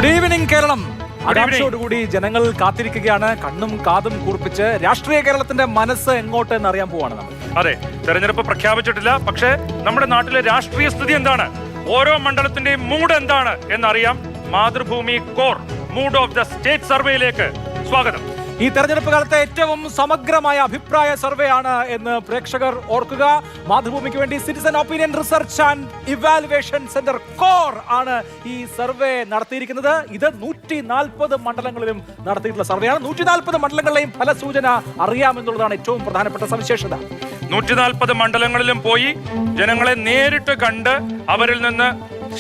Good evening Keralam. ആകാംക്ഷയോടുകൂടി ജനങ്ങൾ കാത്തിരിക്കുകയാണ്, കണ്ണും കാതും കൂർപ്പിച്ച്. രാഷ്ട്രീയ കേരളത്തിന്റെ മനസ്സ് എങ്ങോട്ട് എന്ന് അറിയാൻ പോവാണ് നമ്മൾ. അതെ, തെരഞ്ഞെടുപ്പ് പ്രഖ്യാപിച്ചിട്ടില്ല, പക്ഷേ നമ്മുടെ നാട്ടിലെ രാഷ്ട്രീയ സ്ഥിതി എന്താണ്, ഓരോ മണ്ഡലത്തിന്റെയും മൂഡ് എന്താണ് എന്നറിയാം. Mathrubhumi core mood of the state സർവേയിലേക്ക് സ്വാഗതം. ഈ തെരഞ്ഞെടുപ്പ് കാലത്തെ ഏറ്റവും സമഗ്രമായ അഭിപ്രായ സർവേ ആണ് എന്ന് പ്രേക്ഷകർ ഓർക്കുക. മാതൃഭൂമിക്ക് വേണ്ടി citizen opinion research and evaluation centre core ആണ് ഈ സർവേ നടത്തിയിരിക്കുന്നത്. ഇത് 140 മണ്ഡലങ്ങളിലും നടത്തിയിട്ടുള്ള സർവേയാണ്. 140 മണ്ഡലങ്ങളിലെയും ഫലസൂചന അറിയാമെന്നുള്ളതാണ് ഏറ്റവും പ്രധാനപ്പെട്ട സവിശേഷത. 140 മണ്ഡലങ്ങളിലും പോയി ജനങ്ങളെ നേരിട്ട് കണ്ട് അവരിൽ നിന്ന്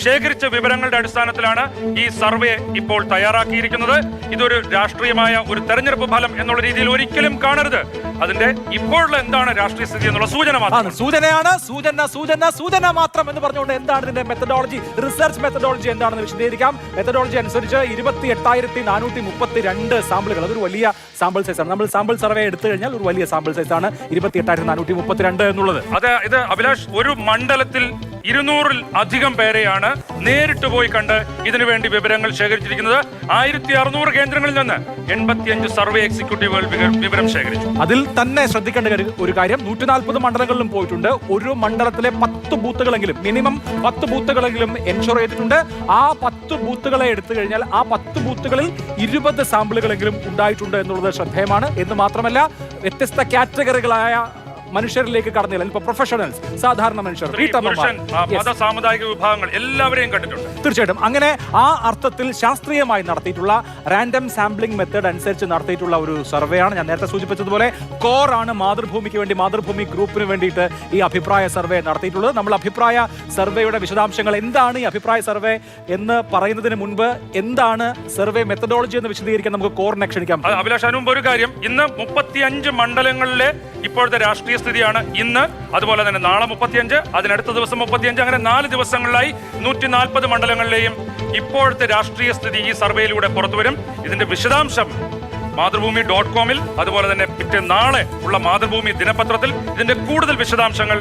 ശേഖരിച്ച വിവരങ്ങളുടെ അടിസ്ഥാനത്തിലാണ് ഈ സർവേ ഇപ്പോൾ തയ്യാറാക്കിയിരിക്കുന്നത്. ഇതൊരു രാഷ്ട്രീയമായ ഒരു തെരഞ്ഞെടുപ്പ് ഫലം എന്നുള്ള രീതിയിൽ ഒരിക്കലും കാണരുത്. അതിന്റെ ഇപ്പോഴുള്ള എന്താണ് രാഷ്ട്രീയ സ്ഥിതി എന്നുള്ള സൂചന മാത്രമാണ്. സൂചനയാണ്, സൂചന മാത്രം എന്ന് പറഞ്ഞുകൊണ്ട് എന്താണ് ഇതിന്റെ മെത്തഡോളജി, റിസർച്ച് മെത്തഡോളജി എന്താണെന്ന് വിശദീകരിക്കാം. മെത്തഡോളജി അനുസരിച്ച് 28,432 സാമ്പിളുകൾ, അതൊരു വലിയ സാമ്പിൾ സൈസാണ്. നമ്മൾ സാമ്പിൾ സർവേ എടുത്തു കഴിഞ്ഞാൽ ഒരു വലിയ സാമ്പിൾ സൈസാണ് 28,432 എന്നുള്ളത്. അതെ, ഇത് അഭിലാഷ്, ഒരു മണ്ഡലത്തിൽ 200-ൽ അധികം പേരെയാണ് നേരിട്ട് പോയി കണ്ട് ഇതിനു വേണ്ടി വിവരങ്ങൾ ശേഖരിച്ചിരിക്കുന്നത്. 1600 കേന്ദ്രങ്ങളിൽ നിന്ന് 85 സർവേ എക്സിക്യൂട്ടീവുകൾ വിവരം ശേഖരിച്ചു. അതിൽ തന്നെ ശ്രദ്ധിക്കേണ്ട ഒരു കാര്യം, 140 മണ്ഡലങ്ങളിലും പോയിട്ടുണ്ട്. ഒരു മണ്ഡലത്തിലെ 10 ബൂത്തുകളെങ്കിലും, മിനിമം 10 ബൂത്തുകളെങ്കിലും എൻഷുർ ചെയ്തിട്ടുണ്ട്. ആ 10 ബൂത്തുകളെ എടുത്തു കഴിഞ്ഞാൽ ആ 10 ബൂത്തുകളിൽ 20 സാമ്പിളുകളെങ്കിലും ഉണ്ടായിട്ടുണ്ട് എന്നുള്ളത് ശ്രദ്ധേയമാണ്. എന്ന് മാത്രമല്ല, വ്യത്യസ്ത കാറ്റഗറികളായ മനുഷ്യരിലേക്ക് കടന്നില്ല. ഇപ്പൊ പ്രൊഫഷണൽസ്, സാധാരണ മനുഷ്യർ, സാമുദായിക വിഭാഗങ്ങൾ എല്ലാവരെയും കണ്ടിട്ടുണ്ട്. തീർച്ചയായിട്ടും അങ്ങനെ ആ അർത്ഥത്തിൽ ശാസ്ത്രീയമായി നടത്തിയിട്ടുള്ള റാൻഡം സാമ്പിളിംഗ് മെത്തേഡ് അനുസരിച്ച് നടത്തിയിട്ടുള്ള ഒരു സർവേ ആണ്. ഞാൻ നേരത്തെ സൂചിപ്പിച്ചതുപോലെ കോർ ആണ് മാതൃഭൂമിക്ക് വേണ്ടി, മാതൃഭൂമി ഗ്രൂപ്പിന് വേണ്ടിയിട്ട് ഈ അഭിപ്രായ സർവേ നടത്തിയിട്ടുള്ളത്. നമ്മൾ അഭിപ്രായ സർവേയുടെ വിശദാംശങ്ങൾ എന്താണ്, ഈ അഭിപ്രായ സർവേ എന്ന് പറയുന്നതിന് മുൻപ് എന്താണ് സർവേ മെത്തഡോളജി എന്ന് വിശദീകരിക്കാൻ നമുക്ക് കോറിനെ ക്ഷണിക്കാം. അഭിലാഷ്, അതിന് മുമ്പ് ഒരു കാര്യം, ഇന്ന് 35 മണ്ഡലങ്ങളിലെ ഇപ്പോഴത്തെ രാഷ്ട്രീയ സ്ഥിതിയാണ് ഇന്ന്. അതുപോലെ തന്നെ നാളെ 35, അതിനടുത്ത ദിവസം 35, അങ്ങനെ 4 ദിവസങ്ങളിലായി 140 മണ്ഡലങ്ങളിലെയും ഇപ്പോഴത്തെ രാഷ്ട്രീയ സ്ഥിതി ഈ സർവേയിലൂടെ പുറത്തുവരും. ഇതിന്റെ വിശദാംശം മാതൃഭൂമി.com-ൽ, അതുപോലെ തന്നെ നാളെ ഉള്ള മാതൃഭൂമി ദിനപത്രത്തിൽ ഇതിന്റെ കൂടുതൽ വിശദാംശങ്ങൾ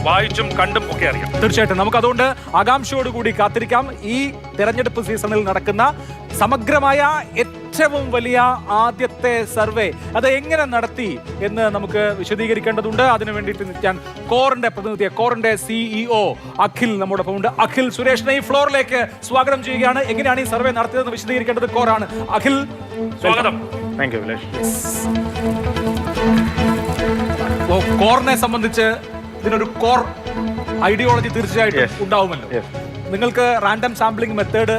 വായിച്ചും കണ്ടും ഒക്കെ അറിയാം. തീർച്ചയായിട്ടും നമുക്ക് അതുകൊണ്ട് ആകാംക്ഷയോടുകൂടി കാത്തിരിക്കാം. ഈ തെരഞ്ഞെടുപ്പ് സീസണിൽ നടക്കുന്ന സമഗ്രമായ ഏറ്റവും വലിയ ആദ്യത്തെ സർവേ അത് എങ്ങനെ നടത്തി എന്ന് നമുക്ക് വിശദീകരിക്കേണ്ടതുണ്ട്. അതിനു വേണ്ടിയിട്ട് ഞാൻ കോറിന്റെ പ്രതിനിധിയെ, കോറിന്റെ CEO അഖിൽ നമ്മോടൊപ്പം ഉണ്ട്. അഖിൽ സുരേഷിനെ ഈ ഫ്ലോറിലേക്ക് സ്വാഗതം ചെയ്യുകയാണ്. എങ്ങനെയാണ് ഈ സർവേ നടത്തിയതെന്ന് വിശദീകരിക്കേണ്ടത് കോറാണ്. അഖിൽ, സ്വാഗതം. കോറിനെ സംബന്ധിച്ച് ഇതിനൊരു കോർ ഐഡിയോളജി തീർച്ചയായിട്ടും ഉണ്ടാവുമല്ലോ. നിങ്ങൾക്ക് റാൻഡം സാമ്പിളിംഗ് മെത്തേഡ്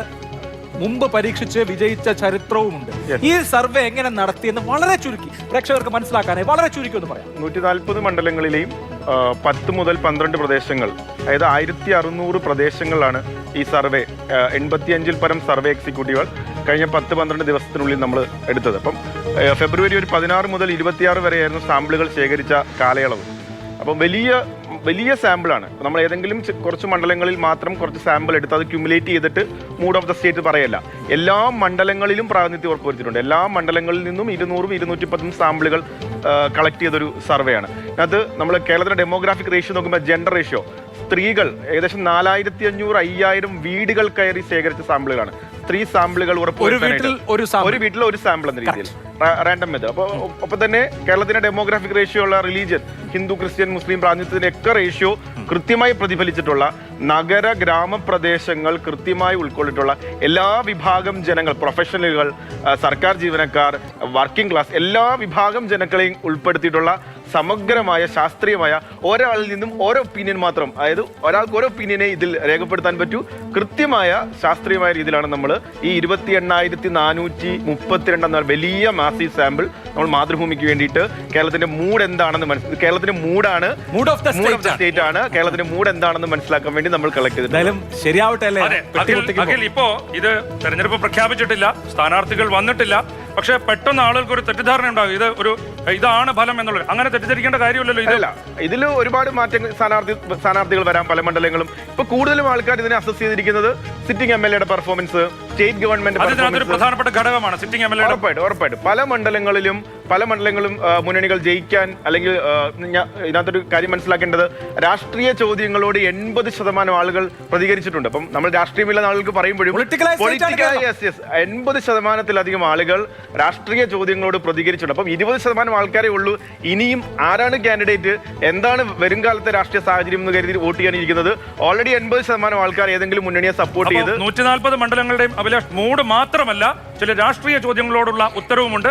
മുമ്പ് പരീക്ഷിച്ച് വിജയിച്ച ചരിത്രവുമുണ്ട്. ഈ സർവേ എങ്ങനെ നടത്തിയെന്ന് വളരെ ചുരുക്കി പ്രേക്ഷകർക്ക് മനസ്സിലാക്കാനായി വളരെ ചുരുക്കി ഒന്ന് പറയാം. 140 മണ്ഡലങ്ങളിലെയും 10 മുതൽ 12 പ്രദേശങ്ങൾ, അതായത് 1600 പ്രദേശങ്ങളിലാണ് ഈ സർവേ. 85-ൽ പരം സർവേ എക്സിക്യൂട്ടീവുകൾ കഴിഞ്ഞ 10-12 ദിവസത്തിനുള്ളിൽ നമ്മൾ എടുത്തത്. അപ്പം ഫെബ്രുവരി 16 മുതൽ 26 വരെയായിരുന്നു സാമ്പിളുകൾ ശേഖരിച്ച കാലയളവ്. അപ്പം വലിയ സാമ്പിളാണ്. നമ്മൾ ഏതെങ്കിലും കുറച്ച് മണ്ഡലങ്ങളിൽ മാത്രം കുറച്ച് സാമ്പിൾ എടുത്ത് അത് ക്യുമുലേറ്റ് ചെയ്തിട്ട് മൂഡ് ഓഫ് ദ സ്റ്റേറ്റ് പറയല്ല. എല്ലാ മണ്ഡലങ്ങളിലും പ്രാതിനിധ്യം ഉറപ്പുവരുത്തിയിട്ടുണ്ട്. എല്ലാ മണ്ഡലങ്ങളിൽ നിന്നും 200-210 സാമ്പിളുകൾ കളക്ട് ചെയ്തൊരു സർവേയാണ്. അത് നമ്മൾ കേരളത്തിലെ ഡെമോഗ്രാഫിക് റേഷ്യോ നോക്കുമ്പോൾ ജെൻഡർ റേഷ്യോ, സ്ത്രീകൾ ഏകദേശം 4500-5000 വീടുകൾ കയറി ശേഖരിച്ച സാമ്പിളുകളാണ്. സ്ത്രീ സാമ്പിളുകൾ ഒരു വീട്ടിൽ ഒരു സാമ്പിൾ എന്ന രീതിയിൽ റാൻഡം മെത്തേഡ്. അപ്പോൾ ഒപ്പം തന്നെ കേരളത്തിന്റെ ഡെമോഗ്രാഫിക് റേഷ്യോ ഉള്ള റിലീജിയൻ, ഹിന്ദു, ക്രിസ്ത്യൻ, മുസ്ലിം പ്രാതിനിധ്യത്തിന്റെ ഒക്കെ റേഷ്യോ കൃത്യമായി പ്രതിഫലിച്ചിട്ടുള്ള, നഗര ഗ്രാമപ്രദേശങ്ങൾ കൃത്യമായി ഉൾക്കൊണ്ടിട്ടുള്ള എല്ലാ വിഭാഗം ജനങ്ങൾ, പ്രൊഫഷണലുകൾ, സർക്കാർ ജീവനക്കാർ, വർക്കിംഗ് ക്ലാസ്, എല്ലാ വിഭാഗം ജനങ്ങളെയും ഉൾപ്പെടുത്തിയിട്ടുള്ള സമഗ്രമായ ശാസ്ത്രീയമായ ഒരാളിൽ നിന്നും ഓരോ ഒപ്പീനിയൻ മാത്രം, അതായത് ഒരാൾക്ക് ഓരോ ഒപ്പീനിയനെ ഇതിൽ രേഖപ്പെടുത്താൻ പറ്റൂ. കൃത്യമായ ശാസ്ത്രീയമായ രീതിയിലാണ് നമ്മൾ ഈ 28,432 എന്ന വലിയ മാസീവ് സാമ്പിൾ നമ്മൾ മാതൃഭൂമിക്ക് വേണ്ടിയിട്ട് കേരളത്തിന്റെ മൂഡ് എന്താണെന്ന് കേരളത്തിന്റെ മൂഡാണ്, മൂഡ് ഓഫ് ദ സ്റ്റേറ്റ് ആണ്, കേരളത്തിന്റെ മൂഡ് എന്താണെന്ന് മനസ്സിലാക്കാൻ വേണ്ടി നമ്മൾ കളക്ട് ചെയ്തിട്ടുണ്ട്. ശരിയാവട്ടെ അല്ലേ? ഇപ്പോ ഇത് തെരഞ്ഞെടുപ്പ് പ്രഖ്യാപിച്ചിട്ടില്ല, സ്ഥാനാർത്ഥികൾ വന്നിട്ടില്ല, പക്ഷെ പെട്ടെന്ന് ആളുകൾക്ക് ഒരു തെറ്റിദ്ധാരണ ഉണ്ടാകും, ഇതാണ് ഫലം എന്നുള്ളത്. അങ്ങനെ തെറ്റിദ്ധരിക്കേണ്ട കാര്യമില്ലല്ലോ. ഇതിൽ ഒരുപാട് മാറ്റങ്ങൾ, സ്ഥാനാർത്ഥികൾ വരാം പല മണ്ഡലങ്ങളും. ഇപ്പൊ കൂടുതലും ആൾക്കാർ ഇതിനെ അസസ് ചെയ്തിരിക്കുന്നത് സിറ്റിംഗ് MLA യുടെ പെർഫോമൻസ്, സ്റ്റേറ്റ് ഗവൺമെന്റ് പ്രധാനപ്പെട്ട ഘടകമാണ് സിറ്റിംഗ് MLA. ഉറപ്പായിട്ടും പല മണ്ഡലങ്ങളിലും പല മണ്ഡലങ്ങളും മുന്നണികൾ ജയിക്കാൻ അല്ലെങ്കിൽ ഇതിനകത്തൊരു കാര്യം മനസ്സിലാക്കേണ്ടത് രാഷ്ട്രീയ ചോദ്യങ്ങളോട് 80% ആളുകൾ പ്രതികരിച്ചിട്ടുണ്ട്. അപ്പം നമ്മൾ രാഷ്ട്രീയമില്ല ആളുകൾക്ക് പറയുമ്പോഴും 80%-ലധികം ആളുകൾ രാഷ്ട്രീയ ചോദ്യങ്ങളോട് പ്രതികരിച്ചിട്ടുണ്ട്. അപ്പം 20% ആൾക്കാരെ ഉള്ളൂ ഇനിയും ആരാണ് കാൻഡിഡേറ്റ്, എന്താണ് വരും കാലത്തെ രാഷ്ട്രീയ സാഹചര്യം എന്ന് കരുതി വോട്ട് ചെയ്യാനിരിക്കുന്നത്. ഓൾറെഡി 80% ആൾക്കാർ ഏതെങ്കിലും മുന്നണിയെ സപ്പോർട്ട് ചെയ്ത് 140 മണ്ഡലങ്ങളുടെയും അഭിലാഷ് മൂഡ് മാത്രമല്ല ചില രാഷ്ട്രീയ ചോദ്യങ്ങളോടുള്ള ഉത്തരവുമുണ്ട്.